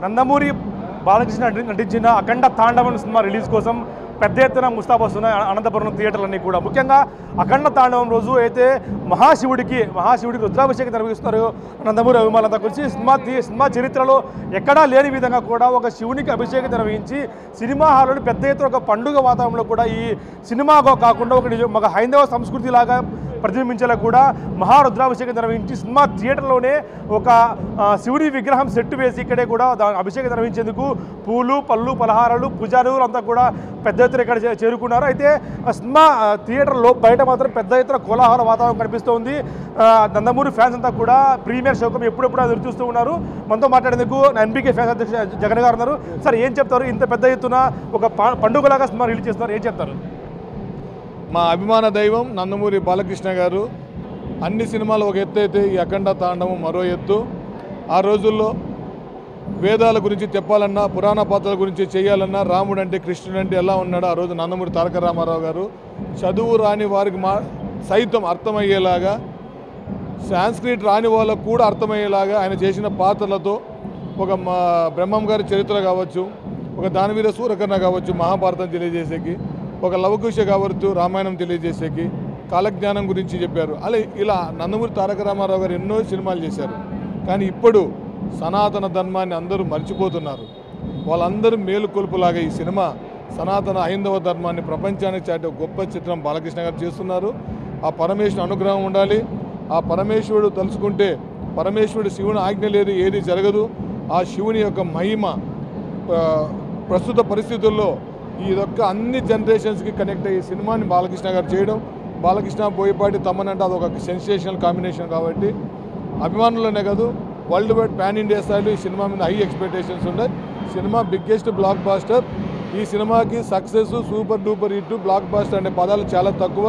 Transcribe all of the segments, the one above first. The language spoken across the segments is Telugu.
నందమూరి బాలకృష్ణ నటించిన అఖండ తాండవం సినిమా రిలీజ్ కోసం పెద్ద ఎత్తున ముస్తాబు వస్తున్నాయి అనంతపురం థియేటర్లన్నీ కూడా. ముఖ్యంగా అఖండ తాండవం రోజు అయితే మహాశివుడికి రుద్రాభిషేకం నిర్వహిస్తున్నారు నందమూరి అభిమానులంతా గురించి. సినిమా చరిత్రలో ఎక్కడా లేని విధంగా కూడా ఒక శివునికి అభిషేకం నిర్వహించి సినిమా హాల్లో పెద్ద ఎత్తున ఒక పండుగ వాతావరణంలో కూడా ఈ సినిమా కాకుండా ఒక హైందవ సంస్కృతి లాగా ప్రతిబింబించేలా కూడా మహారుద్రాభిషేకం నిర్వహించి సినిమా థియేటర్లోనే ఒక శివుడి విగ్రహం సెట్ వేసి ఇక్కడే కూడా అభిషేకం నిర్వహించేందుకు పూలు పళ్ళు పలహారాలు పూజారులు అంతా కూడా పెద్ద ఎత్తున ఇక్కడ చేరుకున్నారు. అయితే సినిమా థియేటర్లో బయట మాత్రం పెద్ద ఎత్తున కోలాహల వాతావరణం కనిపిస్తోంది. నందమూరి ఫ్యాన్స్ అంతా కూడా ప్రీమియర్ షోకం ఎప్పుడెప్పుడు ఎదురు చూస్తూ ఉన్నారు. మనతో మాట్లాడేందుకు ఎన్బీకే ఫ్యాన్స్ అధ్యక్షుడు జగన్ గారు ఉన్నారు. సార్, ఏం చెప్తారు? ఇంత పెద్ద ఎత్తున ఒక పండుగలాగా సినిమా రిలీజ్ చేస్తున్నారు, ఏం చెప్తారు? మా అభిమాన దైవం నందమూరి బాలకృష్ణ గారు అన్ని సినిమాలు ఒక ఎత్తు అయితే ఈ అఖండ తాండవం మరో ఎత్తు. ఆ రోజుల్లో వేదాల గురించి చెప్పాలన్నా, పురాణ పాత్రల గురించి చేయాలన్నా, రాముడు అంటే కృష్ణుడు అంటే ఎలా ఉన్నాడో ఆ రోజు నందమూరి తారక రామారావు గారు చదువు రాని వారికి సైతం అర్థమయ్యేలాగా, సాంస్క్రిట్ రాని వాళ్ళకు కూడా అర్థమయ్యేలాగా ఆయన చేసిన పాత్రలతో ఒక బ్రహ్మం గారి చరిత్ర కావచ్చు, ఒక దానవీర సూరకర్ణ కావచ్చు మహాభారతం తెలియజేసేకి, ఒక లవకుశ కావచ్చు రామాయణం తెలియజేసేకి, కాలజ్ఞానం గురించి చెప్పారు. ఇలా నందమూరి తారక రామారావు గారు ఎన్నో సినిమాలు చేశారు. కానీ ఇప్పుడు సనాతన ధర్మాన్ని అందరూ మర్చిపోతున్నారు. వాళ్ళందరూ మేలుకొల్పులాగా ఈ సినిమా సనాతన హైందవ ధర్మాన్ని ప్రపంచానికి చాటే గొప్ప చిత్రం బాలకృష్ణ గారు చేస్తున్నారు. ఆ పరమేశ్వరుడు అనుగ్రహం ఉండాలి. ఆ పరమేశ్వరుడు తలుచుకుంటే, పరమేశ్వరుడు శివుని ఆజ్ఞ లేదు ఏది జరగదు. ఆ శివుని యొక్క మహిమ ప్రస్తుత పరిస్థితుల్లో ఇదొక్క అన్ని జనరేషన్స్కి కనెక్ట్ అయ్యే సినిమాని బాలకృష్ణ గారు చేయడం, బాలకృష్ణ బోయపాటి తమ్మనంటే అదొక సెన్సేషనల్ కాంబినేషన్ కాబట్టి అభిమానులనే కాదు వరల్డ్ వైడ్ పాన్ ఇండియా స్థాయిలో ఈ సినిమా మీద హై ఎక్స్పెక్టేషన్స్ ఉన్నాయి. Cinema biggest blockbuster. ఈ సినిమాకి success, super duper hit, blockbuster అనే పదాలు చాలా తక్కువ.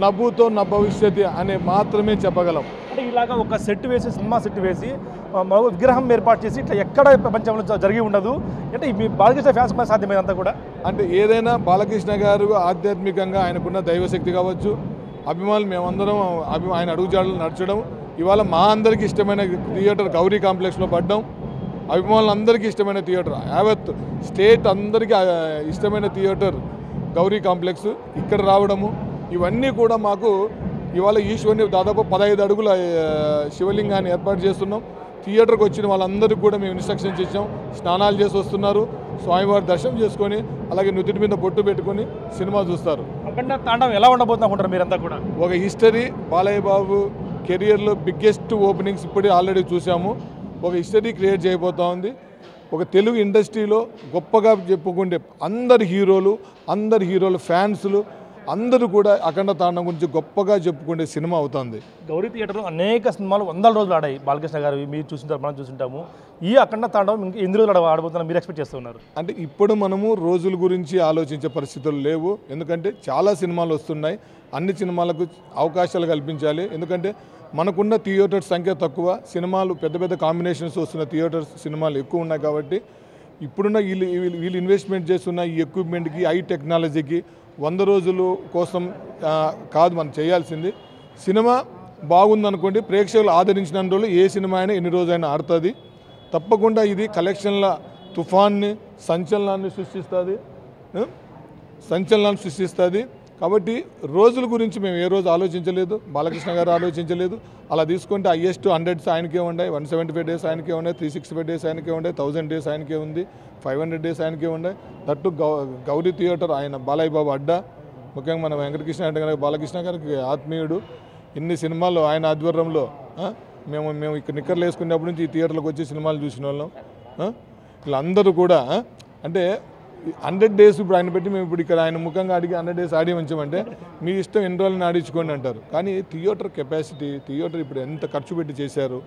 నవ్వుతో నా భవిష్యత్తు అనే మాత్రమే చెప్పగలం. అంటే ఇలాగా ఒక సెట్ వేసి, సినిమా సెట్ వేసి విగ్రహం ఏర్పాటు చేసి ఇట్లా ఎక్కడ ప్రపంచంలో జరిగి ఉండదు. అంటే మీ బాలకృష్ణ ఫ్యాన్స్ సాధ్యమైనంత కూడా అంటే ఏదైనా బాలకృష్ణ గారు ఆధ్యాత్మికంగా ఆయనకున్న దైవశక్తి కావచ్చు, అభిమానులు మేమందరం ఆయన అడుగుజాడలు నడచడం, ఇవాళ మా అందరికీ ఇష్టమైన థియేటర్ గౌరీ కాంప్లెక్స్లో పడ్డం, అభిమానులందరికీ ఇష్టమైన థియేటర్, యావత్ స్టేట్ అందరికీ ఇష్టమైన థియేటర్ గౌరీ కాంప్లెక్స్ ఇక్కడ రావడము, ఇవన్నీ కూడా మాకు ఇవాళ ఈశ్వరుని దాదాపు 15 అడుగుల శివలింగాన్ని ఏర్పాటు చేస్తున్నాం. థియేటర్కి వచ్చిన వాళ్ళందరికీ కూడా మేము ఇన్స్ట్రక్షన్స్ ఇచ్చాం. స్నానాలు చేసి వస్తున్నారు, స్వామివారి దర్శనం చేసుకొని అలాగే నుదుటి మీద బొట్టు పెట్టుకొని సినిమా చూస్తారు. అఖండ తాండవం ఎలా ఉండబోతున్నారు మీరంతా కూడా? ఒక హిస్టరీ. బాలయ్య బాబు కెరియర్లో బిగ్గెస్ట్ ఓపెనింగ్స్ ఇప్పుడే ఆల్రెడీ చూసాము. ఒక హిస్టరీ క్రియేట్ చేయబోతా ఉంది. ఒక తెలుగు ఇండస్ట్రీలో గొప్పగా చెప్పుకుంటే అందరు హీరోలు ఫ్యాన్స్లు అందరూ కూడా అఖండ తాండవం గురించి గొప్పగా చెప్పుకునే సినిమా అవుతుంది. గౌరీ థియేటర్లో అనేక సినిమాలు 100 రోజులు ఆడాయి బాలకృష్ణ గారు, మీరు చూసింటారు, మనం చూసింటాము. ఈ అఖండ తాండవం ఇంకా ఎన్ని రోజులు ఆడబోతున్నారు మీరు ఎక్స్పెక్ట్ చేస్తున్నారు? అంటే ఇప్పుడు మనము రోజుల గురించి ఆలోచించే పరిస్థితులు లేవు. ఎందుకంటే చాలా సినిమాలు వస్తున్నాయి. అన్ని సినిమాలకు అవకాశాలు కల్పించాలి. ఎందుకంటే మనకున్న థియేటర్స్ సంఖ్య తక్కువ, సినిమాలు పెద్ద పెద్ద కాంబినేషన్స్ వస్తున్న థియేటర్స్ సినిమాలు ఎక్కువ ఉన్నాయి. కాబట్టి ఇప్పుడున్న వీళ్ళు ఇన్వెస్ట్మెంట్ చేస్తున్న ఈ ఎక్విప్మెంట్కి, హై టెక్నాలజీకి 100 రోజుల కోసం కాదు మనం చేయాల్సింది. సినిమా బాగుందనుకోండి, ప్రేక్షకులు ఆదరించిన రోజులు ఏ సినిమా అయినా ఎన్ని రోజైనా ఆడుతుంది. తప్పకుండా ఇది కలెక్షన్ల తుఫాన్ని, సంచలనాన్ని సృష్టిస్తుంది. కాబట్టి రోజుల గురించి మేము ఏ రోజు ఆలోచించలేదు, బాలకృష్ణ గారు ఆలోచించలేదు. అలా తీసుకుంటే హైయెస్ట్ 100 ఆయనకే ఉన్నాయి, 175 days ఆయనకే ఉన్నాయి, 365 days ఆయనకే ఉన్నాయి, 1000 days ఆయనకే ఉంది, 500 days ఆయనకే ఉన్నాయి. దట్టు గౌరీ థియేటర్ ఆయన బాలయ్య బాబు అడ్డా. ముఖ్యంగా మన వెంకటకృష్ణ అంటే కనుక బాలకృష్ణ గారికి ఆత్మీయుడు. ఇన్ని సినిమాలు ఆయన ఆధ్వర్యంలో మేము ఇక్కడ నిక్కర్లు వేసుకునేప్పటి నుంచి ఈ థియేటర్లకు వచ్చి సినిమాలు చూసిన వాళ్ళం. వీళ్ళందరూ కూడా అంటే 100 days ఇప్పుడు ఆయన పెట్టి మేము ఇప్పుడు ఇక్కడ ఆయన ముఖంగా అడిగి 100 days ఆడియమంచామంటే మీ ఇష్టం ఎన్ని రోజులని ఆడించుకోండి అంటారు. కానీ థియేటర్ కెపాసిటీ, థియేటర్ ఇప్పుడు ఎంత ఖర్చు పెట్టి చేశారు,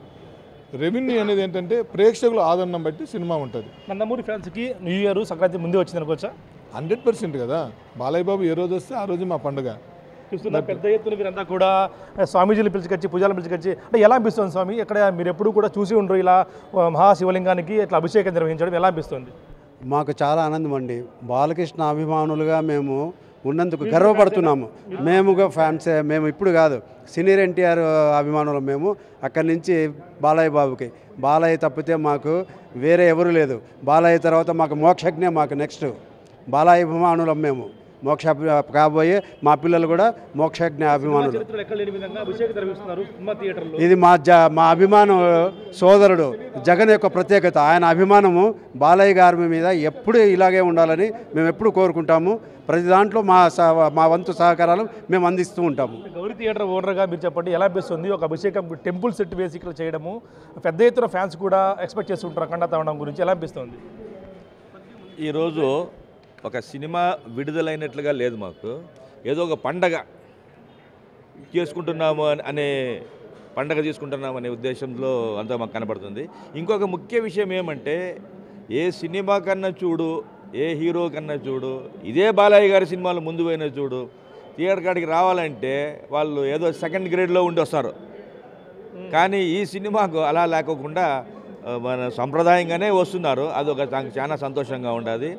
రెవెన్యూ అనేది ఏంటంటే ప్రేక్షకుల ఆదరణం బట్టి సినిమా ఉంటుంది. నందమూరి ఫ్యాన్స్కి న్యూ ఇయర్ సంక్రాంతి ముందే వచ్చింది అనుకోవచ్చా? 100% కదా. బాలయ్య బాబు ఏ రోజు వస్తే ఆ రోజు మా పండుగ. చూస్తున్నా పెద్ద ఎత్తున మీరంతా కూడా స్వామీజీని పిలిచికొచ్చి, పూజలను పిలిచికొచ్చి, అంటే ఎలా అనిపిస్తుంది స్వామి? ఇక్కడ మీరు ఎప్పుడు కూడా చూసి ఉండరు ఇలా మహాశివలింగానికి ఇట్లా అభిషేకం నిర్వహించడం ఎలా అనిపిస్తుంది? మాకు చాలా ఆనందం అండి. బాలకృష్ణ అభిమానులుగా మేము ఉన్నందుకు గర్వపడుతున్నాము. మేముగా ఫ్యాన్సే, మేము ఇప్పుడు కాదు, సీనియర్ ఎన్టీఆర్ అభిమానులు మేము. అక్కడి నుంచి బాలయ్య బాబుకి, బాలయ్య తప్పితే మాకు వేరే ఎవరు లేదు. బాలయ్య తర్వాత మాకు మోక్షజ్ఞ, మాకు నెక్స్ట్ బాలయ్య అభిమానులం మేము. మోక్ష కాబోయే మా పిల్లలు కూడా మోక్షజ్ఞ అభిమానులు. ఇది మా అభిమానం సోదరుడు జగన్ యొక్క ప్రత్యేకత. ఆయన అభిమానము బాలయ్య గారి మీద ఎప్పుడు ఇలాగే ఉండాలని మేము ఎప్పుడు కోరుకుంటాము. ప్రతి దాంట్లో మా వంతు సహకారాలు మేము అందిస్తూ ఉంటాము. గౌరీ థియేటర్ ఓనర్గా మీరు చెప్పండి, ఎలా అనిపిస్తుంది ఒక అభిషేకం టెంపుల్ సెట్ వేసి ఇక్కడ చేయడము? పెద్ద ఎత్తున ఫ్యాన్స్ కూడా ఎక్స్పెక్ట్ చేస్తుంటారు అఖండ తాండవం గురించి, ఎలా అనిపిస్తుంది? ఈరోజు ఒక సినిమా విడుదలైనట్లుగా లేదు, మాకు ఏదో ఒక పండగ చేసుకుంటున్నాము అనే పండగ చేసుకుంటున్నాము అనే ఉద్దేశంలో అంతా మాకు కనబడుతుంది. ఇంకొక ముఖ్య విషయం ఏమంటే, ఏ సినిమా కన్నా చూడు, ఏ హీరో కన్నా చూడు, ఇదే బాలయ్య గారి సినిమాలు ముందు పోయినా చూడు, థియేటర్ కాడికి రావాలంటే వాళ్ళు ఏదో సెకండ్ గ్రేడ్లో ఉండి వస్తారు. కానీ ఈ సినిమాకు అలా లేకోకుండా మన సంప్రదాయంగానే వస్తున్నారు. అదొక చాలా సంతోషంగా ఉండదు.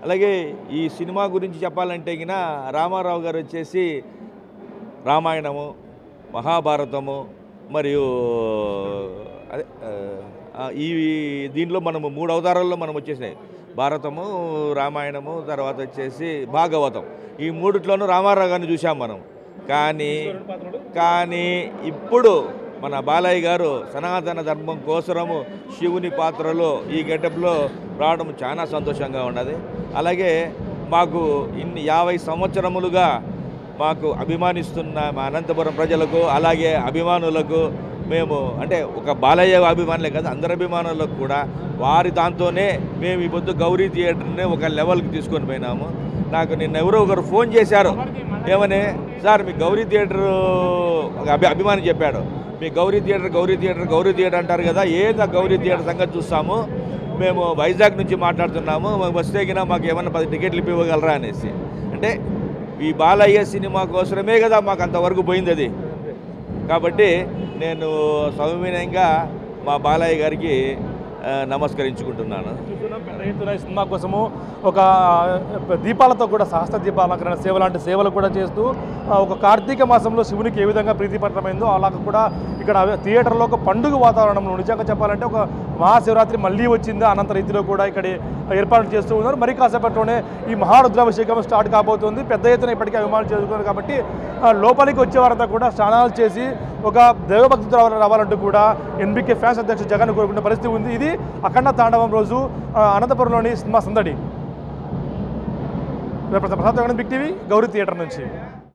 అలాగే ఈ సినిమా గురించి చెప్పాలంటే గిన రామారావు గారు వచ్చేసి రామాయణము, మహాభారతము మరియు అదే ఈ దీంట్లో మనము 3 అవతారాల్లో మనం వచ్చేసినాయి. భారతము, రామాయణము, తర్వాత వచ్చేసి భాగవతం. ఈ 3ట్లోనూ రామారావు గారిని చూసాం మనం. కానీ ఇప్పుడు మన బాలయ్య గారు సనాతన ధర్మం కోసరము శివుని పాత్రలో ఈ గెటప్లో రావడం చాలా సంతోషంగా ఉన్నది. అలాగే మాకు 50 సంవత్సరములుగా మాకు అభిమానిస్తున్న మా అనంతపురం ప్రజలకు, అలాగే అభిమానులకు, మేము అంటే ఒక బాలయ్య అభిమానులే కాదు, అందరి అభిమానులకు కూడా వారి దాంతోనే మేము ఈ పొద్దు గౌరీ థియేటర్ని ఒక లెవెల్కి తీసుకొని పోయినాము. నాకు నిన్న ఎవరో ఒకరు ఫోన్ చేశారు, ఏమని, సార్ మీ గౌరీ థియేటర్ అభిమాని చెప్పాడు, మీ గౌరీ థియేటర్ అంటారు కదా, ఏదో గౌరీ థియేటర్ సంగతి చూస్తాము, మేము వైజాగ్ నుంచి మాట్లాడుతున్నాము, వస్తే కినా మాకు ఏమన్నా 10 టికెట్లు ఇవ్వగలరా అనేసి. అంటే ఈ బాలయ్య సినిమా కోసమే కదా మాకు అంతవరకు పోయింది అది. కాబట్టి నేను సౌమ్యంగా మా బాలయ్య గారికి నమస్కరించుకుంటున్నాను. పెద్ద ఎత్తున సినిమా కోసము ఒక దీపాలతో కూడా సహస్ర దీపాలంకరణ సేవ లాంటి సేవలు కూడా చేస్తూ ఒక కార్తీక మాసంలో శివునికి ఏ విధంగా ప్రీతిపత్రమైందో అలాగ కూడా ఇక్కడ థియేటర్లో ఒక పండుగ వాతావరణంలో నిజంగా చెప్పాలంటే ఒక మహాశివరాత్రి మళ్ళీ వచ్చిందా అనంత రీతిలో కూడా ఇక్కడ ఏర్పాట్లు చేస్తూ ఉన్నారు. మరి కాసేపట్లోనే ఈ మహారుద్రాభిషేకం స్టార్ట్ కాబోతుంది. పెద్ద ఎత్తున ఇప్పటికీ అభిమానులు చేసుకున్నారు కాబట్టి లోపలికి వచ్చేవారంతా కూడా స్నానాలు చేసి ఒక దైవభక్తితో రావాలంటూ కూడా ఎన్బీకే ఫ్యాన్స్ అధ్యక్షుడు జగన్ కోరుకునే పరిస్థితి ఉంది. ఇది అఖండ తాండవం రోజు అనంతపురంలోని సినిమా సందడి. Prasad big TV, Gauri theatre నుంచి.